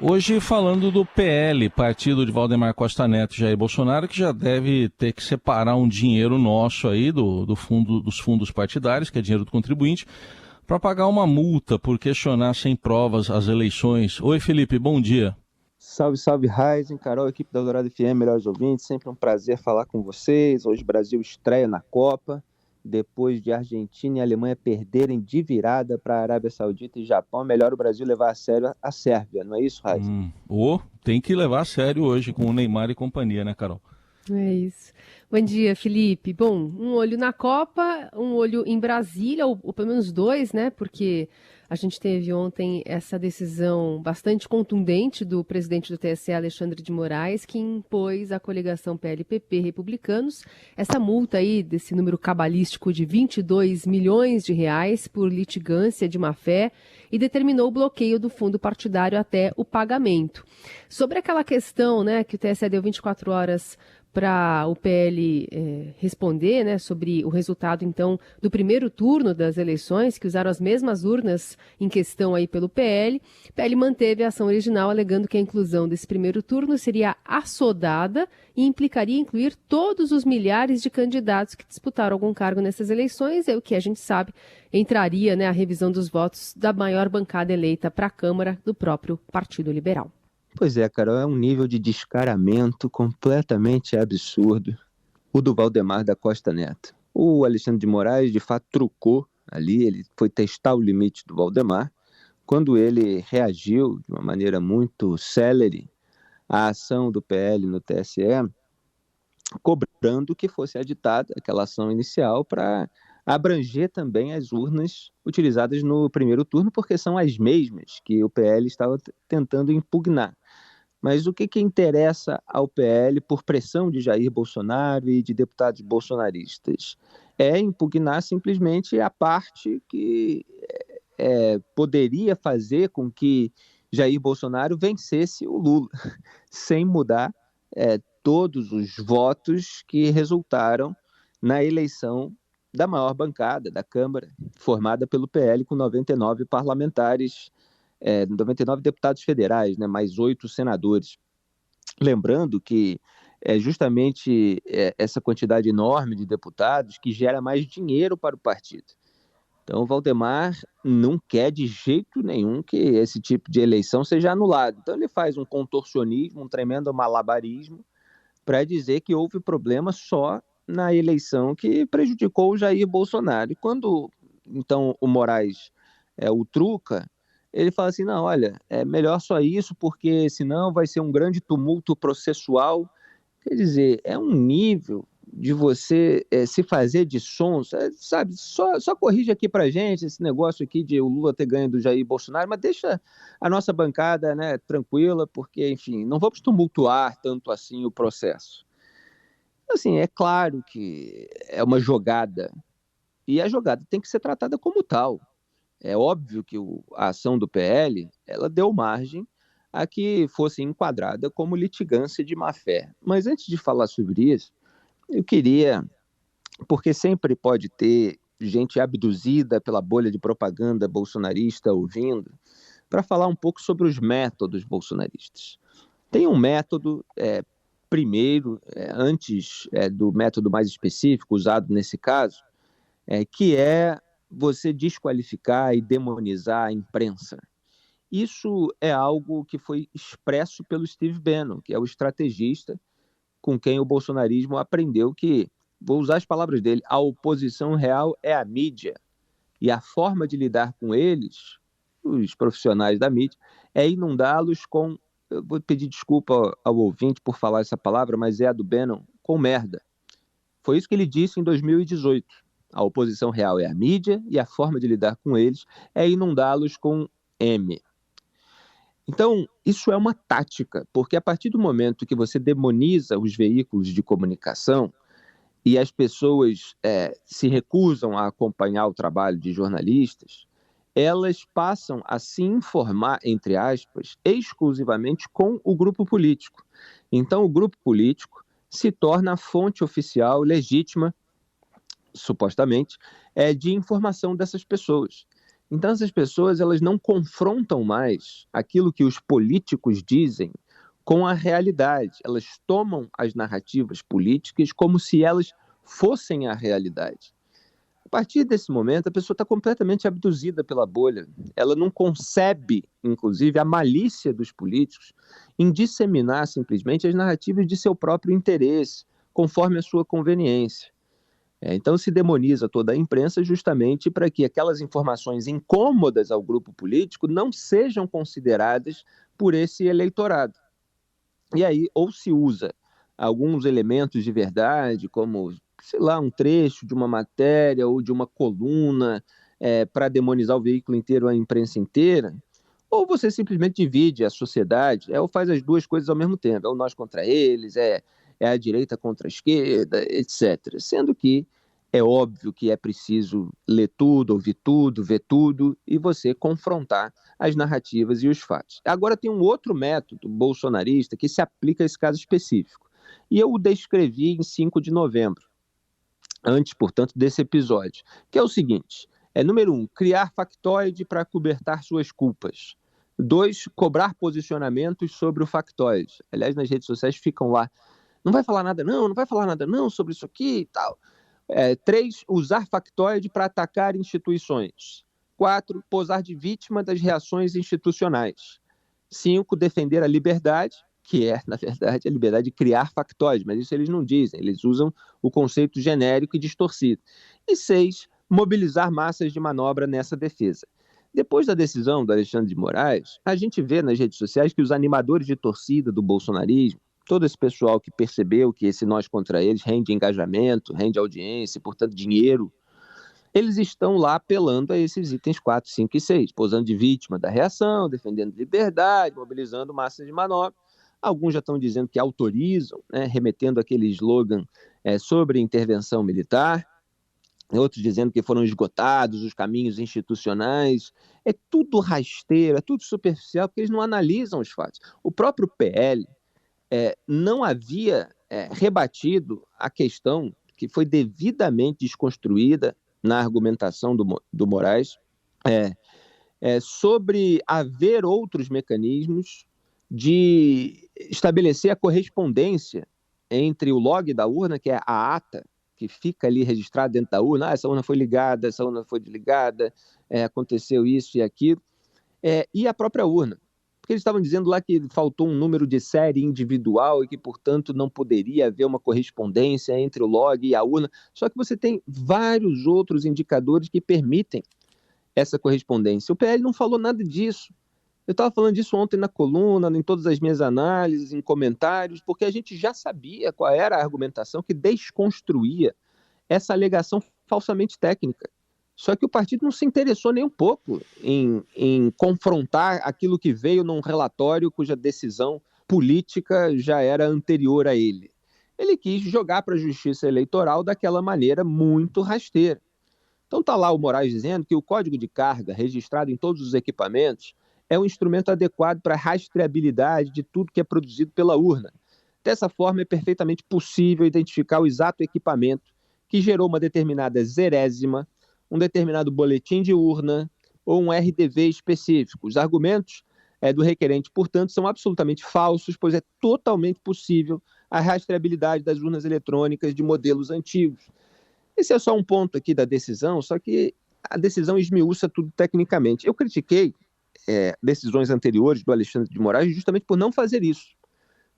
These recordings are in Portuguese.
Hoje falando do PL, partido de Valdemar Costa Neto e Jair Bolsonaro, que já deve ter que separar um dinheiro nosso aí dos fundos partidários, que é dinheiro do contribuinte, para pagar uma multa por questionar sem provas as eleições. Oi, Felipe, bom dia. Salve, salve, Ryzen, Carol, equipe da Dourado FM, melhores ouvintes, sempre um prazer falar com vocês. Hoje o Brasil estreia na Copa, depois de Argentina e Alemanha perderem de virada para a Arábia Saudita e Japão, é melhor o Brasil levar a sério a Sérvia, não é isso, Ryzen? Tem que levar a sério hoje com o Neymar e companhia, né, Carol? É isso. Bom dia, Felipe. Bom, um olho na Copa, um olho em Brasília, ou pelo menos dois, né? Porque a gente teve ontem essa decisão bastante contundente do presidente do TSE, Alexandre de Moraes, que impôs à coligação PL-PP Republicanos essa multa aí desse número cabalístico de 22 milhões de reais por litigância de má-fé e determinou o bloqueio do fundo partidário até o pagamento. Sobre aquela questão, né, que o TSE deu 24 horas para o PL responder, né, sobre o resultado, então, do primeiro turno das eleições, que usaram as mesmas urnas em questão aí pelo PL. O PL manteve a ação original, alegando que a inclusão desse primeiro turno seria assodada e implicaria incluir todos os milhares de candidatos que disputaram algum cargo nessas eleições, e o que a gente sabe entraria, né, a revisão dos votos da maior bancada eleita para a Câmara do próprio Partido Liberal. Pois é, Carol, é um nível de descaramento completamente absurdo o do Valdemar da Costa Neto. O Alexandre de Moraes, de fato, trucou ali, ele foi testar o limite do Valdemar, quando ele reagiu de uma maneira muito célere à ação do PL no TSE, cobrando que fosse aditada aquela ação inicial para abranger também as urnas utilizadas no primeiro turno, porque são as mesmas que o PL estava tentando impugnar. Mas o que interessa ao PL por pressão de Jair Bolsonaro e de deputados bolsonaristas? É impugnar simplesmente a parte que poderia fazer com que Jair Bolsonaro vencesse o Lula, sem mudar todos os votos que resultaram na eleição da maior bancada da Câmara, formada pelo PL com 99 parlamentares, 99 deputados federais, né, mais 8 senadores. Lembrando que é justamente essa quantidade enorme de deputados que gera mais dinheiro para o partido. Então, o Valdemar não quer de jeito nenhum que esse tipo de eleição seja anulado. Então, ele faz um contorcionismo, um tremendo malabarismo, para dizer que houve problema só na eleição que prejudicou o Jair Bolsonaro. E quando, então, o Moraes o truca, ele fala assim, não, olha, é melhor só isso, porque senão vai ser um grande tumulto processual. Quer dizer, é um nível de você se fazer de sons, sabe, só corrige aqui pra gente esse negócio aqui de o Lula ter ganho do Jair Bolsonaro, mas deixa a nossa bancada, né, tranquila, porque, enfim, não vamos tumultuar tanto assim o processo. Assim, é claro que é uma jogada, e a jogada tem que ser tratada como tal. É óbvio que a ação do PL, ela deu margem a que fosse enquadrada como litigância de má-fé. Mas antes de falar sobre isso, eu queria, porque sempre pode ter gente abduzida pela bolha de propaganda bolsonarista ouvindo, para falar um pouco sobre os métodos bolsonaristas. Tem um método, primeiro, antes do método mais específico usado nesse caso, que é você desqualificar e demonizar a imprensa. Isso é algo que foi expresso pelo Steve Bannon, que é o estrategista com quem o bolsonarismo aprendeu que, vou usar as palavras dele, a oposição real é a mídia. E a forma de lidar com eles, os profissionais da mídia, é inundá-los com, eu vou pedir desculpa ao ouvinte por falar essa palavra, mas é a do Bannon, com merda. Foi isso que ele disse em 2018. A oposição real é a mídia e a forma de lidar com eles é inundá-los com M. Então, isso é uma tática, porque a partir do momento que você demoniza os veículos de comunicação e as pessoas se recusam a acompanhar o trabalho de jornalistas, elas passam a se informar, entre aspas, exclusivamente com o grupo político. Então, o grupo político se torna a fonte oficial legítima, supostamente, de informação dessas pessoas. Então essas pessoas elas não confrontam mais aquilo que os políticos dizem com a realidade. Elas tomam as narrativas políticas como se elas fossem a realidade. A partir desse momento, a pessoa está completamente abduzida pela bolha. Ela não concebe, inclusive, a malícia dos políticos em disseminar simplesmente as narrativas de seu próprio interesse, conforme a sua conveniência. Então se demoniza toda a imprensa justamente para que aquelas informações incômodas ao grupo político não sejam consideradas por esse eleitorado. E aí, ou se usa alguns elementos de verdade, como, sei lá, um trecho de uma matéria ou de uma coluna para demonizar o veículo inteiro, a imprensa inteira, ou você simplesmente divide a sociedade, ou faz as duas coisas ao mesmo tempo, é o nós contra eles, é a direita contra a esquerda, etc. Sendo que é óbvio que é preciso ler tudo, ouvir tudo, ver tudo e você confrontar as narrativas e os fatos. Agora tem um outro método bolsonarista que se aplica a esse caso específico. E eu o descrevi em 5 de novembro, antes, portanto, desse episódio, que é o seguinte: número 1, criar factoide para cobertar suas culpas. 2, cobrar posicionamentos sobre o factoide. Aliás, nas redes sociais ficam lá, não vai falar nada não, não vai falar nada não sobre isso aqui e tal. 3, usar factoide para atacar instituições. 4, posar de vítima das reações institucionais. 5, defender a liberdade, que é, na verdade, a liberdade de criar factoide, mas isso eles não dizem, eles usam o conceito genérico e distorcido. E 6, mobilizar massas de manobra nessa defesa. Depois da decisão do Alexandre de Moraes, a gente vê nas redes sociais que os animadores de torcida do bolsonarismo, todo esse pessoal que percebeu que esse nós contra eles rende engajamento, rende audiência, portanto dinheiro, eles estão lá apelando a esses itens 4, 5 e 6, posando de vítima da reação, defendendo liberdade, mobilizando massas de manobra. Alguns já estão dizendo que autorizam, remetendo aquele slogan sobre intervenção militar, outros dizendo que foram esgotados os caminhos institucionais. É tudo rasteiro, é tudo superficial, porque eles não analisam os fatos. O próprio PL não havia rebatido a questão que foi devidamente desconstruída na argumentação do Moraes, sobre haver outros mecanismos de estabelecer a correspondência entre o log da urna, que é a ata, que fica ali registrada dentro da urna, essa urna foi ligada, essa urna foi desligada, aconteceu isso e aquilo, e a própria urna. Porque eles estavam dizendo lá que faltou um número de série individual e que, portanto, não poderia haver uma correspondência entre o log e a urna. Só que você tem vários outros indicadores que permitem essa correspondência. O PL não falou nada disso. Eu estava falando disso ontem na coluna, em todas as minhas análises, em comentários, porque a gente já sabia qual era a argumentação que desconstruía essa alegação falsamente técnica. Só que o partido não se interessou nem um pouco em confrontar aquilo que veio num relatório cuja decisão política já era anterior a ele. Ele quis jogar para a justiça eleitoral daquela maneira muito rasteira. Então está lá o Moraes dizendo que o código de carga registrado em todos os equipamentos é um instrumento adequado para a rastreabilidade de tudo que é produzido pela urna. Dessa forma, é perfeitamente possível identificar o exato equipamento que gerou uma determinada zerésima, um determinado boletim de urna ou um RDV específico. Os argumentos do requerente, portanto, são absolutamente falsos, pois é totalmente possível a rastreabilidade das urnas eletrônicas de modelos antigos. Esse é só um ponto aqui da decisão, só que a decisão esmiuça tudo tecnicamente. Eu critiquei decisões anteriores do Alexandre de Moraes justamente por não fazer isso.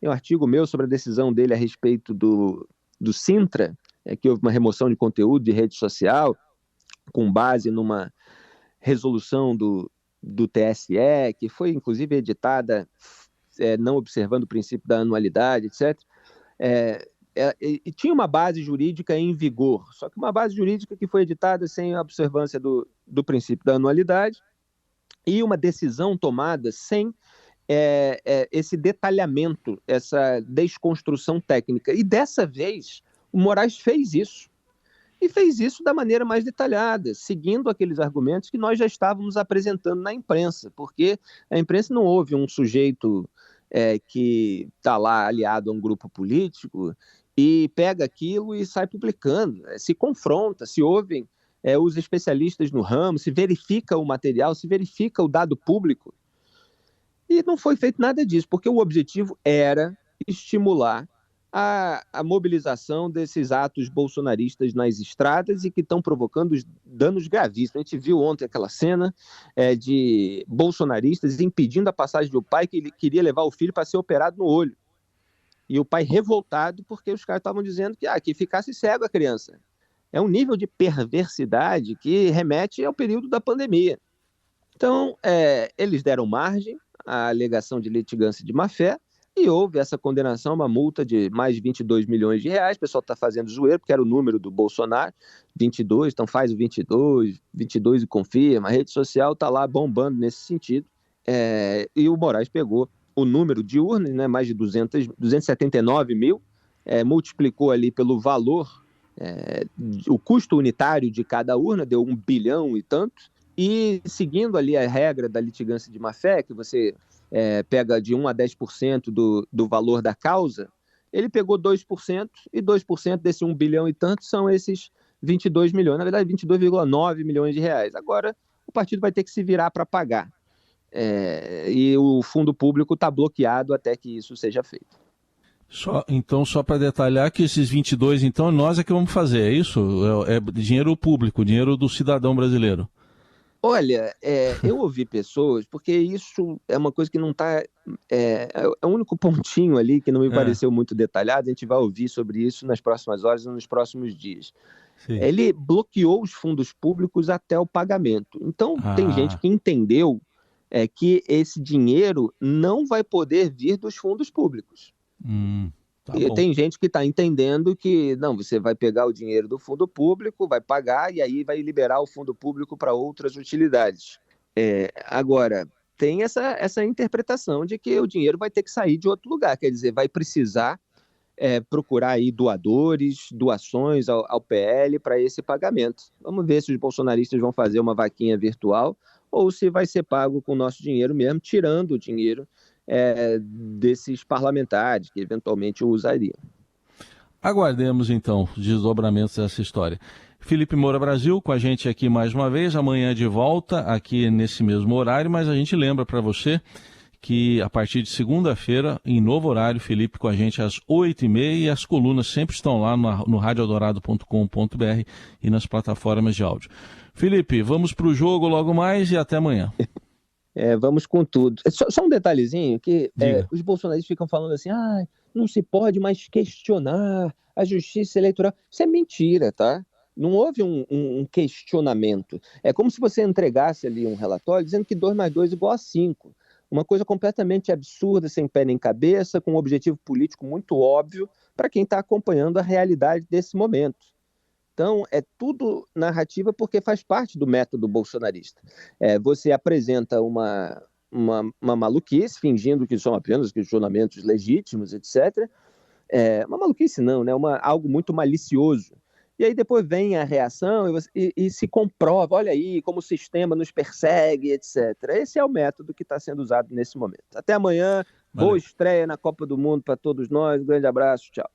Tem um artigo meu sobre a decisão dele a respeito do Sintra, que houve uma remoção de conteúdo de rede social, com base numa resolução do TSE, que foi inclusive editada não observando o princípio da anualidade, etc. E tinha uma base jurídica em vigor, só que uma base jurídica que foi editada sem a observância do princípio da anualidade e uma decisão tomada sem esse detalhamento, essa desconstrução técnica. E dessa vez, o Moraes fez isso. E fez isso da maneira mais detalhada, seguindo aqueles argumentos que nós já estávamos apresentando na imprensa, porque a imprensa não ouve um sujeito que está lá aliado a um grupo político e pega aquilo e sai publicando, se confronta, se ouvem os especialistas no ramo, se verifica o material, se verifica o dado público. E não foi feito nada disso, porque o objetivo era estimular a mobilização desses atos bolsonaristas nas estradas e que estão provocando danos gravíssimos. A gente viu ontem aquela cena de bolsonaristas impedindo a passagem do pai que ele queria levar o filho para ser operado no olho. E o pai revoltado porque os caras estavam dizendo que ficasse cego a criança. É um nível de perversidade que remete ao período da pandemia. Então, eles deram margem à alegação de litigância de má-fé e houve essa condenação, uma multa de mais de 22 milhões de reais. O pessoal está fazendo zoeiro, porque era o número do Bolsonaro, 22, então faz o 22 e confirma. A rede social está lá bombando nesse sentido. E o Moraes pegou o número de urnas, né, mais de 279 mil, multiplicou ali pelo valor, o custo unitário de cada urna, deu 1 bilhão e tanto, e seguindo ali a regra da litigância de má-fé, que você pega de 1 a 10% do valor da causa, ele pegou 2%, e 2% desse 1 bilhão e tanto são esses 22 milhões, na verdade 22,9 milhões de reais. Agora o partido vai ter que se virar para pagar. E o fundo público está bloqueado até que isso seja feito. Então, só para detalhar que esses 22, então, nós é que vamos fazer, é isso? É dinheiro público, dinheiro do cidadão brasileiro. Olha, eu ouvi pessoas, porque isso é uma coisa que não está... É o único pontinho ali que não me pareceu muito detalhado, a gente vai ouvir sobre isso nas próximas horas e nos próximos dias. Sim. Ele bloqueou os fundos públicos até o pagamento. Então, tem gente que entendeu que esse dinheiro não vai poder vir dos fundos públicos. E tem gente que está entendendo que não, você vai pegar o dinheiro do fundo público, vai pagar e aí vai liberar o fundo público para outras utilidades. Agora, tem essa interpretação de que o dinheiro vai ter que sair de outro lugar, quer dizer, vai precisar procurar aí doações ao PL para esse pagamento. Vamos ver se os bolsonaristas vão fazer uma vaquinha virtual ou se vai ser pago com o nosso dinheiro mesmo, tirando o dinheiro desses parlamentares que eventualmente o usariam. Aguardemos então os desdobramentos dessa história. Felipe Moura Brasil com a gente aqui mais uma vez, amanhã de volta aqui nesse mesmo horário, mas a gente lembra para você que a partir de segunda-feira, em novo horário, Felipe com a gente às 8h30 e as colunas sempre estão lá no radioeldorado.com.br e nas plataformas de áudio. Felipe, vamos para o jogo logo mais e até amanhã. Vamos com tudo. Só um detalhezinho, que os bolsonaristas ficam falando assim, não se pode mais questionar a justiça eleitoral. Isso é mentira, tá? Não houve um questionamento. É como se você entregasse ali um relatório dizendo que 2 mais 2 igual a 5. Uma coisa completamente absurda, sem pé nem cabeça, com um objetivo político muito óbvio para quem está acompanhando a realidade desse momento. Então, é tudo narrativa porque faz parte do método bolsonarista. Você apresenta uma maluquice, fingindo que são apenas questionamentos legítimos, etc. Uma maluquice não, né? Algo muito malicioso. E aí depois vem a reação e se comprova, olha aí, como o sistema nos persegue, etc. Esse é o método que está sendo usado nesse momento. Até amanhã, boa estreia na Copa do Mundo para todos nós, um grande abraço, tchau.